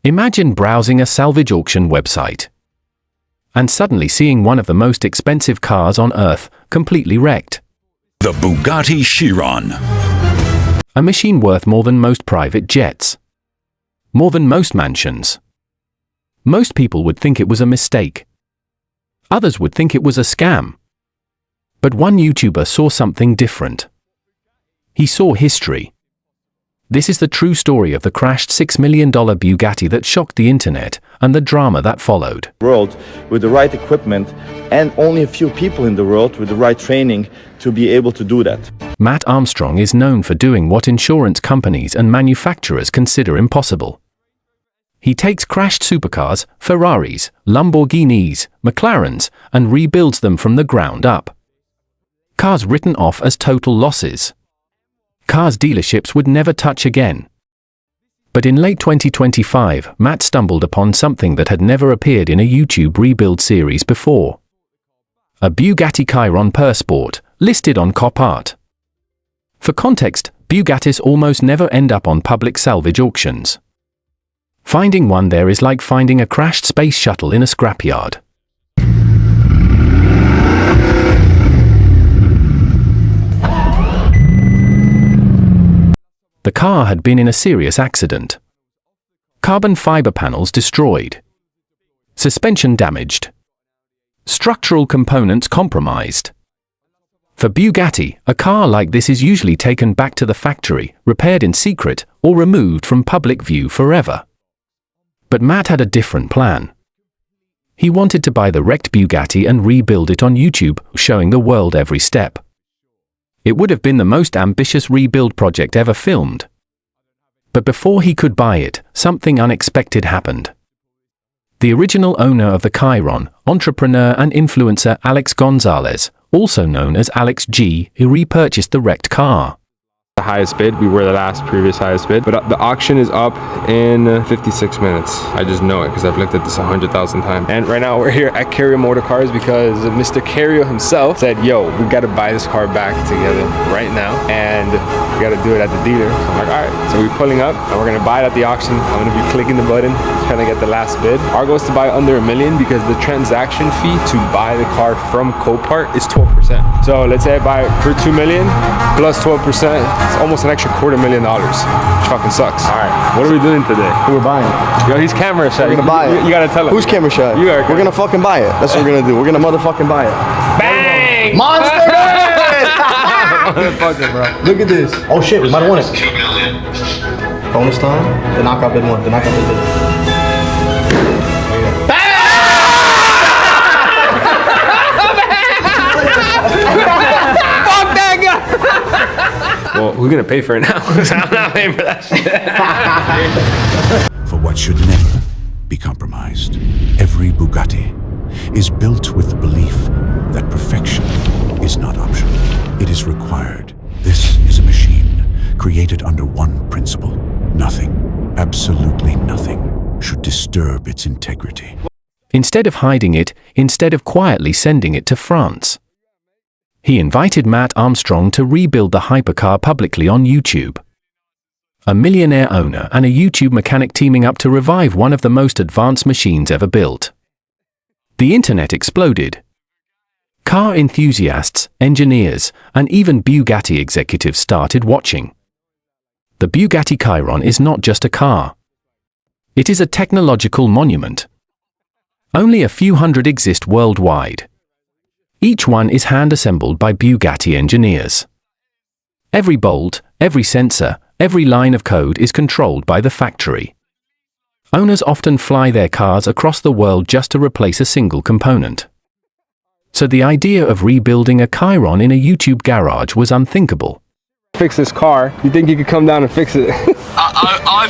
Imagine browsing a salvage auction website and suddenly seeing one of the most expensive cars on Earth completely wrecked. The Bugatti Chiron. A machine worth more than most private jets. More than most mansions. Most people would think it was a mistake. Others would think it was a scam. But one YouTuber saw something different. He saw history. This is the true story of the crashed $6 million Bugatti that shocked the internet and the drama that followed. World with the right equipment and only a few people in the world with the right training to be able to do that. Mat Armstrong is known for doing what insurance companies and manufacturers consider impossible. He takes crashed supercars, Ferraris, Lamborghinis, McLarens, and rebuilds them from the ground up. Cars written off as total losses. Cars dealerships would never touch again. But in late 2025, Mat stumbled upon something that had never appeared in a YouTube rebuild series before. A Bugatti Chiron Per Sport, listed on Copart. For context, Bugattis almost never end up on public salvage auctions. Finding one there is like finding a crashed space shuttle in a scrapyard. The car had been in a serious accident. Carbon fiber panels destroyed. Suspension damaged. Structural components compromised. For Bugatti, a car like this is usually taken back to the factory, repaired in secret, or removed from public view forever. But Mat had a different plan. He wanted to buy the wrecked Bugatti and rebuild it on YouTube, showing the world every step. It would have been the most ambitious rebuild project ever filmed. But before he could buy it, something unexpected happened. The original owner of the Chiron, entrepreneur and influencer Alex Gonzalez, also known as Alex G, he repurchased the wrecked car. The highest bid, we were the last previous highest bid, but the auction is up in 56 minutes. I just know it because I've looked at this 100,000 times. And right now we're here at Cario Motor Cars because Mr. Cario himself said, yo, we got to buy this car back together right now and we got to do it at the dealer. So I'm like, all right. So we're pulling up and we're going to buy it at the auction. I'm going to be clicking the button, trying to get the last bid. Our goal is to buy under $1 million because the transaction fee to buy the car from Copart is 12%. So let's say I buy it for $2 million plus 12%. It's almost an extra $250,000, which fucking sucks. All right, what are we doing today? Who we're buying it? Yo, he's camera shy. We're gonna buy it. You gotta tell him. Who's camera shy? You are. We're gonna fucking buy it. That's what we're gonna do. We're gonna motherfucking buy it. Bang! Monster! Motherfucker, bro. Look at this. Oh shit, we might have won it. $2 million. Bonus time. The knockout bid one. The knockout bid one. Fuck that guy! Well, we're gonna pay for it now. I'm not paying for that shit. For what should never be compromised. Every Bugatti is built with the belief that perfection is not optional. It is required. This is a machine created under one principle. Nothing, absolutely nothing, should disturb its integrity. Instead of hiding it, instead of quietly sending it to France, he invited Mat Armstrong to rebuild the Hypercar publicly on YouTube. A millionaire owner and a YouTube mechanic teaming up to revive one of the most advanced machines ever built. The internet exploded. Car enthusiasts, engineers, and even Bugatti executives started watching. The Bugatti Chiron is not just a car. It is a technological monument. Only a few hundred exist worldwide. Each one is hand-assembled by Bugatti engineers. Every bolt, every sensor, every line of code is controlled by the factory. Owners often fly their cars across the world just to replace a single component. So the idea of rebuilding a Chiron in a YouTube garage was unthinkable. Fix this car. You think you could come down and fix it? I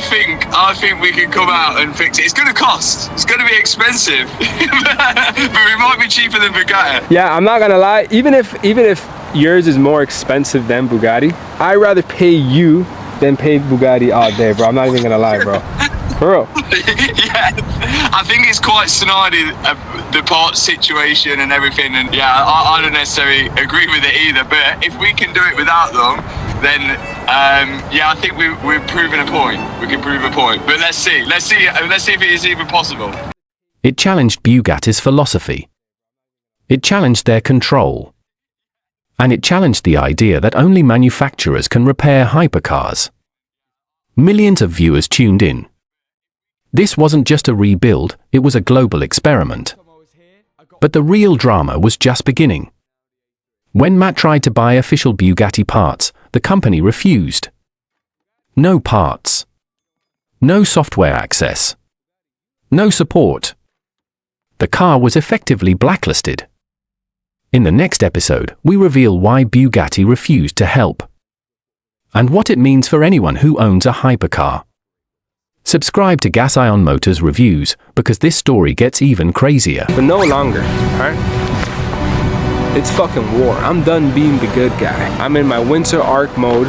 think we can come out and fix it. It's going to cost. It's going to be expensive, but it might be cheaper than Bugatti. Yeah, I'm not gonna lie. Even if yours is more expensive than Bugatti, I'd rather pay you than pay Bugatti all day, bro. I'm not even gonna lie, bro. For real. Yeah, I think it's quite snidey, the parts situation and everything. And yeah, I don't necessarily agree with it either. But if we can do it without them, then yeah, I think we're proving a point. We can prove a point. But let's see if it is even possible. It challenged Bugatti's philosophy. It challenged their control. And it challenged the idea that only manufacturers can repair hypercars. Millions of viewers tuned in. This wasn't just a rebuild, it was a global experiment. But the real drama was just beginning. When Mat tried to buy official Bugatti parts, the company refused. No parts. No software access. No support. The car was effectively blacklisted. In the next episode, we reveal why Bugatti refused to help. And what it means for anyone who owns a hypercar. Subscribe to Gasion Motors Reviews, because this story gets even crazier. But no longer, alright? It's fucking war. I'm done being the good guy. I'm in my winter arc mode.